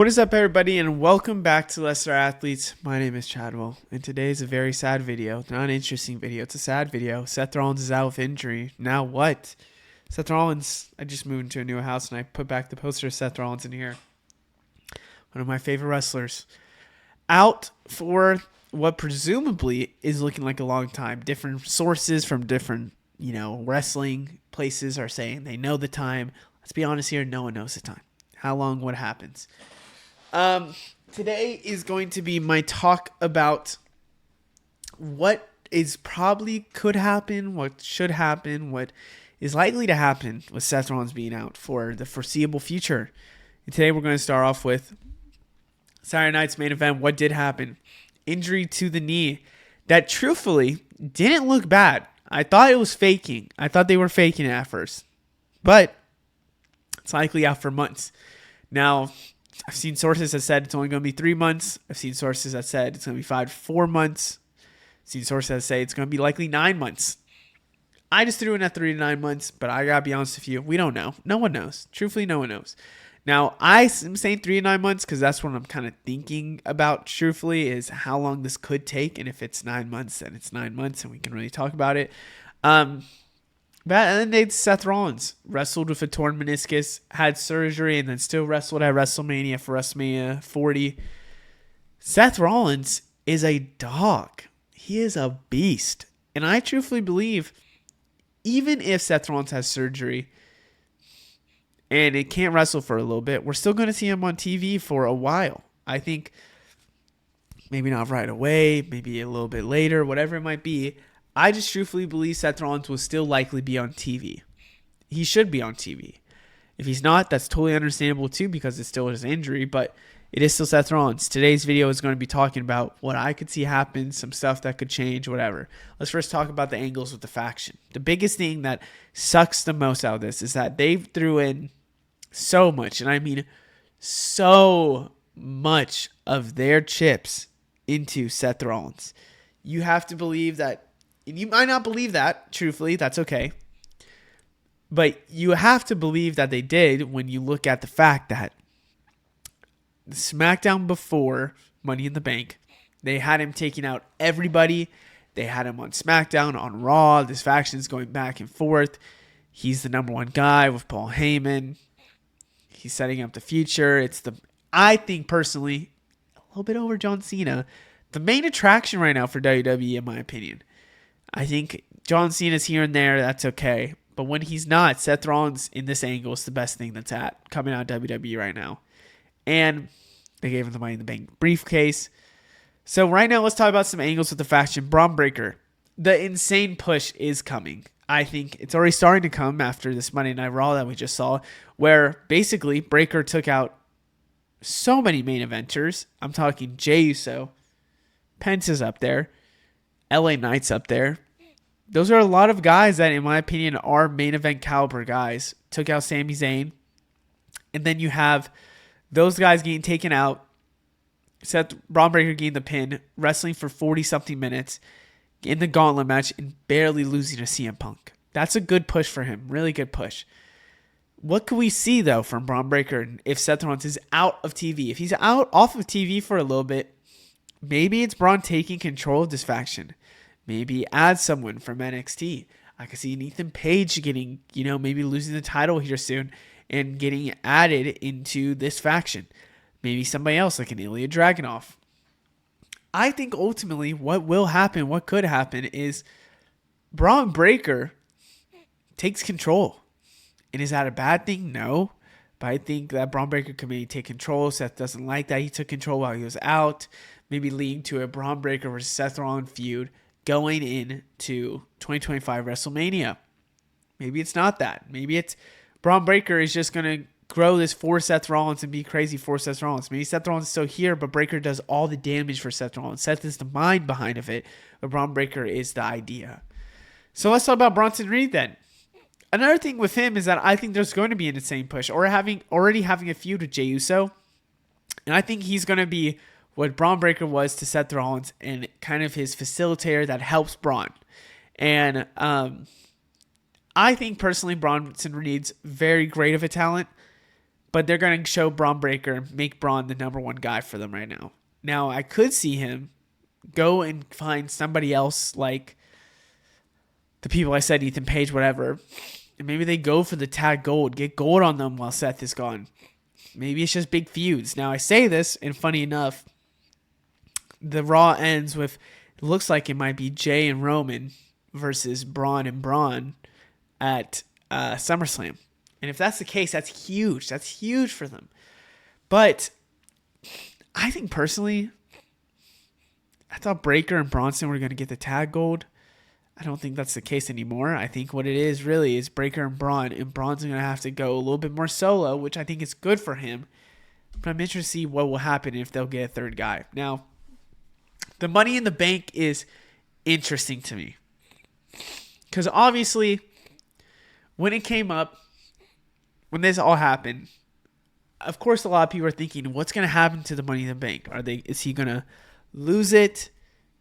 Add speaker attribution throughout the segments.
Speaker 1: What is up, everybody, and welcome back to Lesser Athletes. My name is Chadwell, and today is a very sad video. Not an interesting video, it's a sad video. Seth Rollins is out with injury. Now what? Seth Rollins, I just moved into a new house, and I put back the poster of Seth Rollins in here. One of my favorite wrestlers. Out for what presumably is looking like a long time. Different sources from different, wrestling places are saying they know the time. Let's be honest here, no one knows the time. How long, what happens? Today is going to be my talk about what is probably could happen, what should happen, what is likely to happen with Seth Rollins being out for the foreseeable future. And today we're going to start off with Saturday night's main event. What did happen? Injury to the knee that truthfully didn't look bad. I thought it was faking. I thought they were faking it at first, but it's likely out for months. Now, I've seen sources that said it's only going to be 3 months. I've seen sources that said it's going to be 5 to 4 months. I've seen sources that say it's going to be likely 9 months. I just threw in at 3 to 9 months, but I got to be honest with you. We don't know. No one knows. Truthfully, no one knows. Now, I'm saying 3 to 9 months because that's what I'm kind of thinking about, truthfully, is how long this could take. And if it's 9 months, then it's 9 months and we can really talk about it. But then Seth Rollins wrestled with a torn meniscus, had surgery, and then still wrestled at WrestleMania for WrestleMania 40. Seth Rollins is a dog. He is a beast. And I truthfully believe, even if Seth Rollins has surgery and it can't wrestle for a little bit, we're still going to see him on TV for a while. I think maybe not right away, maybe a little bit later, whatever it might be. I just truthfully believe Seth Rollins will still likely be on TV. He should be on TV. If he's not, that's totally understandable too because it's still his injury, but it is still Seth Rollins. Today's video is going to be talking about what I could see happen, some stuff that could change, whatever. Let's first talk about the angles with the faction. The biggest thing that sucks the most out of this is that they threw in so much, and I mean so much of their chips into Seth Rollins. You have to believe that. And you might not believe that, truthfully, that's okay. But you have to believe that they did when you look at the fact that the SmackDown before Money in the Bank, they had him taking out everybody. They had him on SmackDown, on Raw. This faction is going back and forth. He's the number one guy with Paul Heyman. He's setting up the future. I think personally, a little bit over John Cena, the main attraction right now for WWE, in my opinion. I think John Cena's here and there. That's okay. But when he's not, Seth Rollins in this angle is the best thing that's coming out of WWE right now. And they gave him the Money in the Bank briefcase. So right now, let's talk about some angles with the faction. Braun Breaker. The insane push is coming. I think it's already starting to come after this Monday Night Raw that we just saw, where basically Breaker took out so many main eventers. I'm talking Jey Uso. Pence is up there. LA Knight's up there. Those are a lot of guys that, in my opinion, are main event caliber guys. Took out Sami Zayn. And then you have those guys getting taken out. Braun Breaker getting the pin, wrestling for 40-something minutes in the gauntlet match and barely losing to CM Punk. That's a good push for him. Really good push. What could we see, though, from Braun Breaker if Seth Rollins is out of TV? If he's off of TV for a little bit, maybe it's Braun taking control of this faction. Maybe add someone from NXT. I could see Ethan Page getting, maybe losing the title here soon and getting added into this faction. Maybe somebody else like an Ilya Dragunov. I think ultimately what will happen, what could happen is Braun Breaker takes control. And is that a bad thing? No. But I think that Braun Breaker could maybe take control. Seth doesn't like that. He took control while he was out. Maybe leading to a Braun Breaker versus Seth Rollins feud going into 2025 WrestleMania. Maybe it's not that. Maybe it's Braun Breaker is just going to grow this for Seth Rollins and be crazy for Seth Rollins. Maybe Seth Rollins is still here, but Breaker does all the damage for Seth Rollins. Seth is the mind behind it, but Braun Breaker is the idea. So let's talk about Bronson Reed then. Another thing with him is that I think there's going to be an insane push, or already having a feud with Jey Uso. And I think he's going to be what Braun Breaker was to Seth Rollins and kind of his facilitator that helps Braun. And I think personally Bronson Reed's very great of a talent, But they're going to show Braun Breaker and make Braun the number one guy for them right now. Now, I could see him go and find somebody else like the people I said, Ethan Page, whatever. And maybe they go for the tag gold, get gold on them while Seth is gone. Maybe it's just big feuds. Now, I say this, and funny enough, the Raw ends with, it looks like it might be Jay and Roman versus Braun and Braun at SummerSlam. And if that's the case, that's huge. That's huge for them. But I think personally, I thought Breaker and Bronson were going to get the tag gold. I don't think that's the case anymore. I think what it is really is Breaker and Braun, and Braun's going to have to go a little bit more solo, which I think is good for him. But I'm interested to see what will happen if they'll get a third guy. Now, the Money in the Bank is interesting to me. Because obviously, when it came up, when this all happened, of course, a lot of people are thinking, what's going to happen to the Money in the Bank? Is he going to lose it?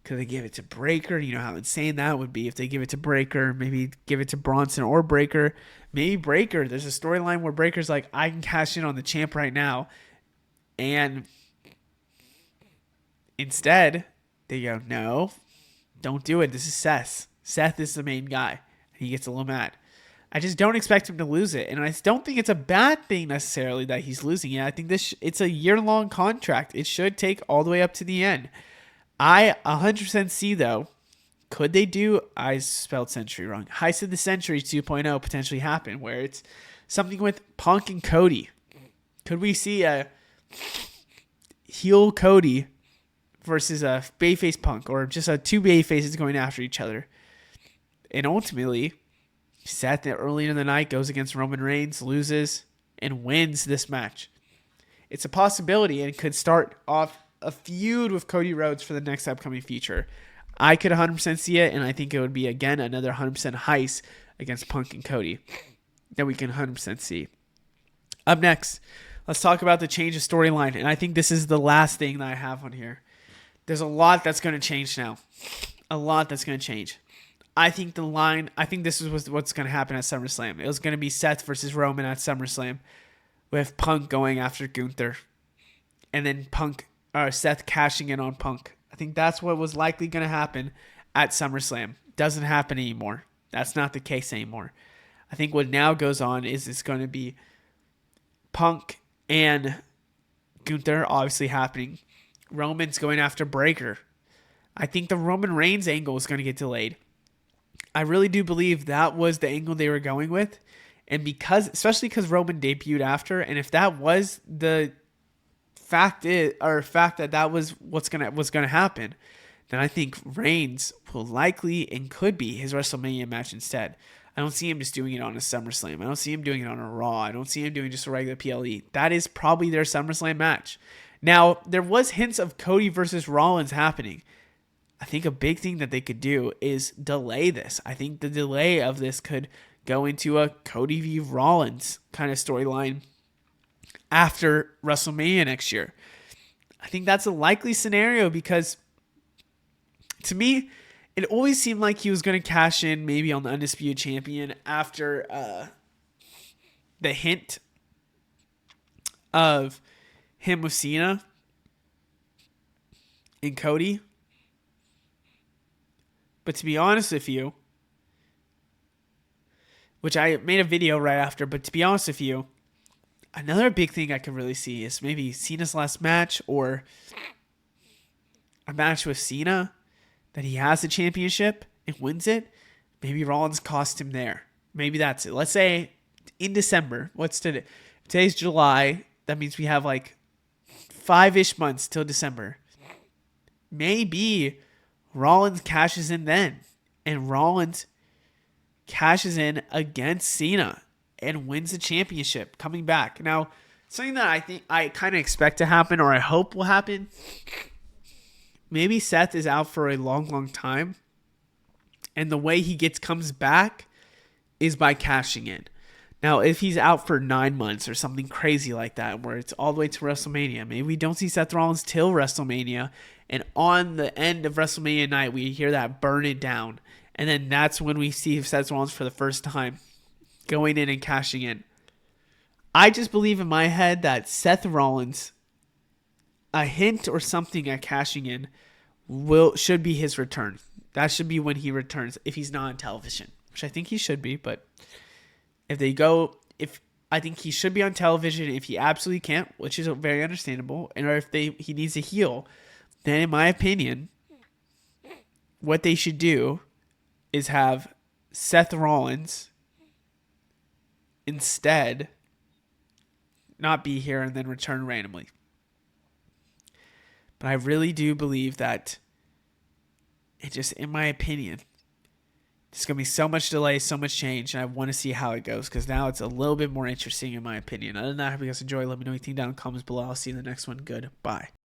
Speaker 1: Could they give it to Breaker? You know how insane that would be if they give it to Breaker. Maybe give it to Bronson or Breaker. Maybe Breaker. There's a storyline where Breaker's like, I can cash in on the champ right now. And instead, they go, no, don't do it. This is Seth. Seth is the main guy. He gets a little mad. I just don't expect him to lose it. And I don't think it's a bad thing necessarily that he's losing it. I think it's a year-long contract. It should take all the way up to the end. I 100% see, though, could they do, I spelled Century wrong, Heist of the Century 2.0 potentially happen, where it's something with Punk and Cody. Could we see a heel Cody versus a bayface Punk, or just a two bayfaces going after each other? And ultimately, Seth early in the night goes against Roman Reigns, loses, and wins this match. It's a possibility and could start off a feud with Cody Rhodes for the next upcoming feature. I could 100% see it, and I think it would be, again, another 100% heist against Punk and Cody that we can 100% see. Up next, let's talk about the change of storyline, and I think this is the last thing that I have on here. There's a lot that's going to change now. A lot that's going to change. I think this is what's going to happen at SummerSlam. It was going to be Seth versus Roman at SummerSlam with Punk going after Gunther. And then Seth cashing in on Punk. I think that's what was likely going to happen at SummerSlam. Doesn't happen anymore. That's not the case anymore. I think what now goes on is it's going to be Punk and Gunther obviously happening. Roman's going after Breaker. I think the Roman Reigns angle is going to get delayed. I really do believe that was the angle they were going with. And especially because Roman debuted after, and if that was the fact that was what's gonna happen, then I think Reigns will likely and could be his WrestleMania match instead. I don't see him just doing it on a SummerSlam. I don't see him doing it on a Raw. I don't see him doing just a regular PLE. That is probably their SummerSlam match. Now, there was hints of Cody versus Rollins happening. I think a big thing that they could do is delay this. I think the delay of this could go into a Cody v. Rollins kind of storyline after WrestleMania next year. I think that's a likely scenario because to me, it always seemed like he was going to cash in maybe on the Undisputed Champion after the hint of him with Cena and Cody. But to be honest with you, which I made a video right after, but to be honest with you, another big thing I could really see is maybe Cena's last match or a match with Cena that he has the championship and wins it. Maybe Rollins cost him there. Maybe that's it. Let's say in December. What's today? Today's July. That means we have like 5-ish months till December. Maybe Rollins cashes in then. And Rollins cashes in against Cena and wins the championship coming back. Now, something that I think I kind of expect to happen or I hope will happen, maybe Seth is out for a long, long time. And the way he comes back is by cashing in. Now, if he's out for 9 months or something crazy like that, where it's all the way to WrestleMania, maybe we don't see Seth Rollins till WrestleMania, and on the end of WrestleMania night, we hear that burn it down. And then that's when we see Seth Rollins for the first time going in and cashing in. I just believe in my head that Seth Rollins, a hint or something at cashing in, should be his return. That should be when he returns if he's not on television, which I think he should be. But if I think he should be on television, if he absolutely can't, which is very understandable, and or if he needs a heel, then in my opinion, what they should do is have Seth Rollins instead not be here and then return randomly. But I really do believe that it just, in my opinion, there's going to be so much delay, so much change, and I want to see how it goes because now it's a little bit more interesting in my opinion. Other than that, I hope you guys enjoy. Let me know anything down in the comments below. I'll see you in the next one. Goodbye.